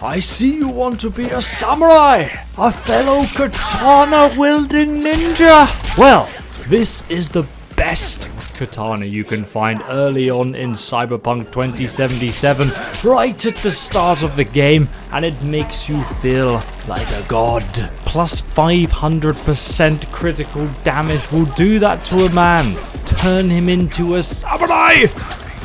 I see you want to be a samurai, a fellow katana-wielding ninja. Well, this is the best katana you can find early on in Cyberpunk 2077, right at the start of the game, and it makes you feel like a god. Plus 500% critical damage will do that to a man. Turn him into a samurai.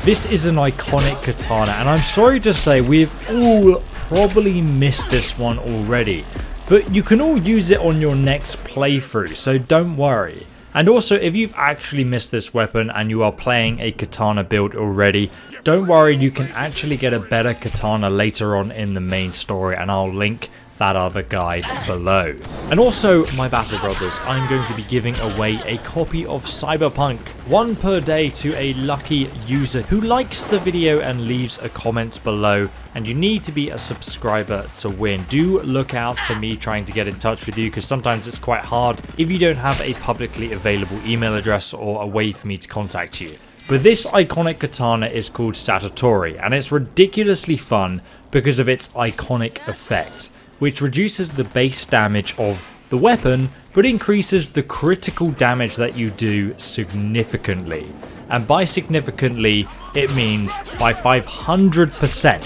This is an iconic katana, and I'm sorry to say we've all probably missed this one already, but you can all use it on your next playthrough, so don't worry. And also, if you've actually missed this weapon and you are playing a katana build already, don't worry, you can actually get a better katana later on in the main story, and I'll link that other guide below. And also, my battle brothers, I'm going to be giving away a copy of Cyberpunk, one per day, to a lucky user who likes the video and leaves a comment below, and you need to be a subscriber to win. Do look out for me trying to get in touch with you, because sometimes it's quite hard if you don't have a publicly available email address or a way for me to contact you. But this iconic katana is called Satori, and it's ridiculously fun because of its iconic effect, which reduces the base damage of the weapon, but increases the critical damage that you do significantly. And by significantly, it means by 500%.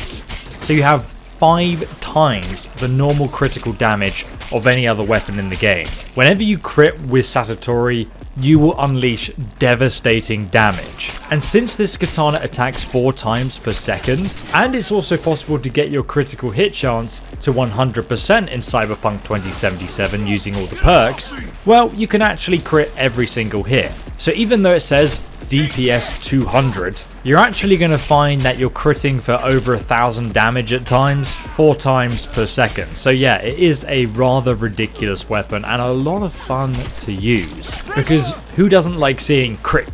So you have 5 times the normal critical damage of any other weapon in the game. Whenever you crit with Satori, you will unleash devastating damage. And since this katana attacks 4 times per second, and it's also possible to get your critical hit chance to 100% in Cyberpunk 2077 using all the perks, well, you can actually crit every single hit. So even though it says DPS 200, you're actually going to find that you're critting for over 1,000 damage at times, 4 times per second. So yeah, it is a rather ridiculous weapon and a lot of fun to use, because who doesn't like seeing crit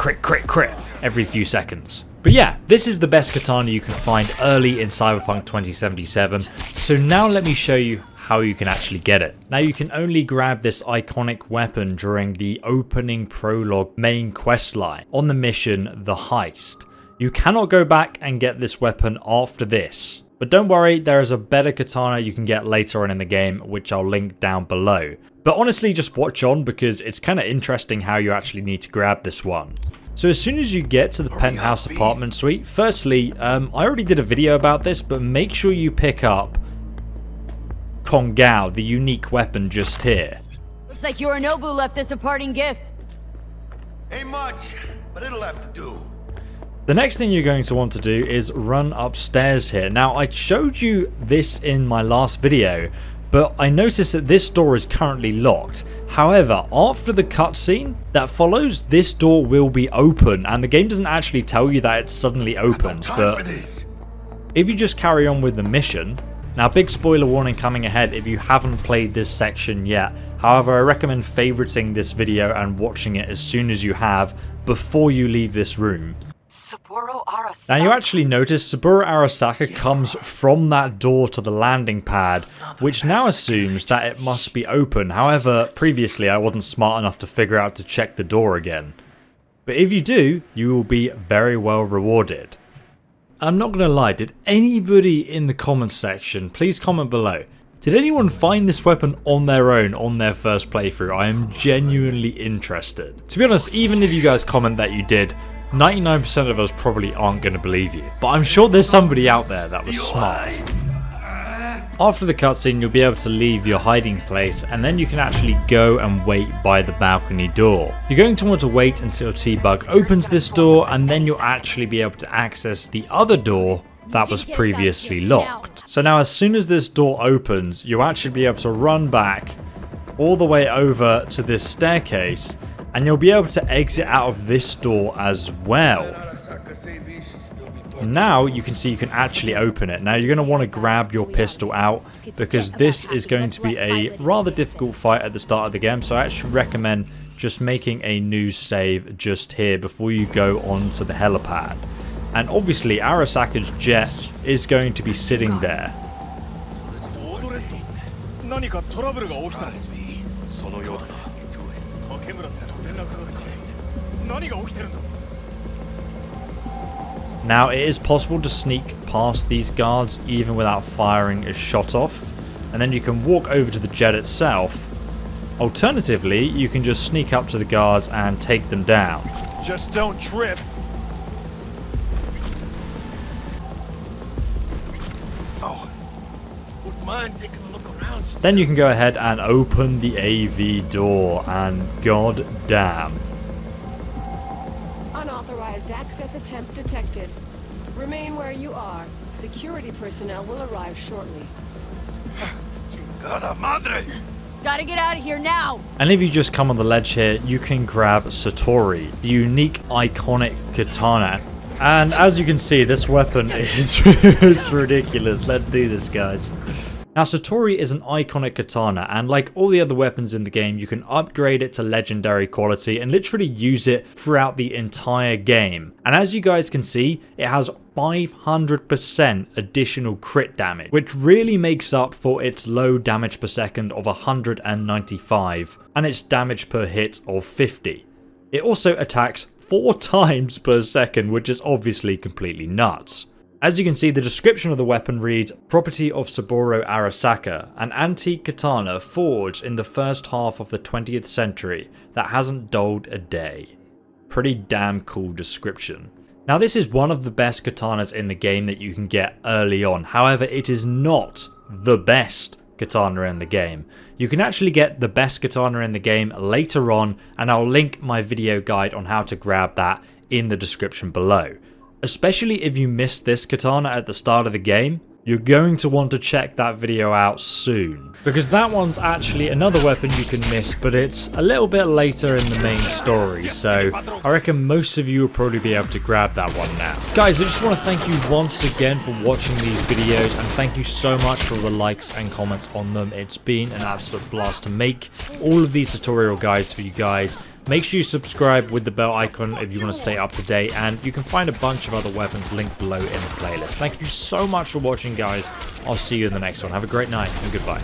every few seconds? But yeah, this is the best katana you can find early in Cyberpunk 2077. So now let me show you how you can actually get it. Now you can only grab this iconic weapon during the opening prologue main quest line on the mission The Heist. You cannot go back and get this weapon after this. But don't worry, there is a better katana you can get later on in the game, which I'll link down below. But honestly, just watch on, because it's kind of interesting how you actually need to grab this one. So as soon as you get to the penthouse apartment suite, firstly, I already did a video about this, but make sure you pick up Kongao, the unique weapon just here. Looks like Yorinobu left us a parting gift. Ain't much, but it'll have to do. The next thing you're going to want to do is run upstairs here. Now, I showed you this in my last video, but I noticed that this door is currently locked. However, after the cutscene that follows, this door will be open, and the game doesn't actually tell you that it suddenly opens, but if you just carry on with the mission. Now, big spoiler warning coming ahead if you haven't played this section yet. However, I recommend favoriting this video and watching it as soon as you have before you leave this room. Now, you actually notice Saburo Arasaka comes from that door to the landing pad, which now assumes that it must be open. However, previously I wasn't smart enough to figure out to check the door again. But if you do, you will be very well rewarded. I'm not gonna lie, did anybody in the comments section, please comment below, did anyone find this weapon on their own on their first playthrough? I am genuinely interested. To be honest, even if you guys comment that you did, 99% of us probably aren't gonna believe you. But I'm sure there's somebody out there that was smart. After the cutscene, you'll be able to leave your hiding place, and then you can actually go and wait by the balcony door. You're going to want to wait until T-Bug opens this door, and then you'll actually be able to access the other door that was previously locked. So now, as soon as this door opens, you'll actually be able to run back all the way over to this staircase, and you'll be able to exit out of this door as well. Now you can see you can actually open it. Now you're going to want to grab your pistol out, because this is going to be a rather difficult fight at the start of the game, so I actually recommend just making a new save just here before you go on to the helipad. And obviously Arasaka's jet is going to be sitting there. Now, it is possible to sneak past these guards even without firing a shot off, and then you can walk over to the jet itself. Alternatively, you can just sneak up to the guards and take them down. Just don't trip. Oh, wouldn't mind taking a look around. Then you can go ahead and open the AV door, and god damn. Unauthorized access attempt detected. Remain where you are. Security personnel will arrive shortly. Chingada madre! Gotta get out of here now! And if you just come on the ledge here, you can grab Satori, the unique Iconic Katana. And as you can see, this weapon is it's ridiculous. Let's do this, guys. Now, Satori is an Iconic Katana, and like all the other weapons in the game, you can upgrade it to legendary quality and literally use it throughout the entire game. And as you guys can see, it has 500% additional crit damage, which really makes up for its low damage per second of 195 and its damage per hit of 50. It also attacks 4 times per second, which is obviously completely nuts. As you can see, the description of the weapon reads, property of Saburo Arasaka, an antique katana forged in the first half of the 20th century that hasn't dulled a day. Pretty damn cool description. Now, this is one of the best katanas in the game that you can get early on. However, it is not the best katana in the game. You can actually get the best katana in the game later on, and I'll link my video guide on how to grab that in the description below. Especially if you missed this katana at the start of the game, you're going to want to check that video out soon. Because that one's actually another weapon you can miss, but it's a little bit later in the main story, so I reckon most of you will probably be able to grab that one now. Guys, I just want to thank you once again for watching these videos, and thank you so much for all the likes and comments on them. It's been an absolute blast to make all of these tutorial guides for you guys. Make sure you subscribe with the bell icon if you want to stay up to date, and you can find a bunch of other weapons linked below in the playlist. Thank you so much for watching, guys. I'll see you in the next one. Have a great night, and goodbye.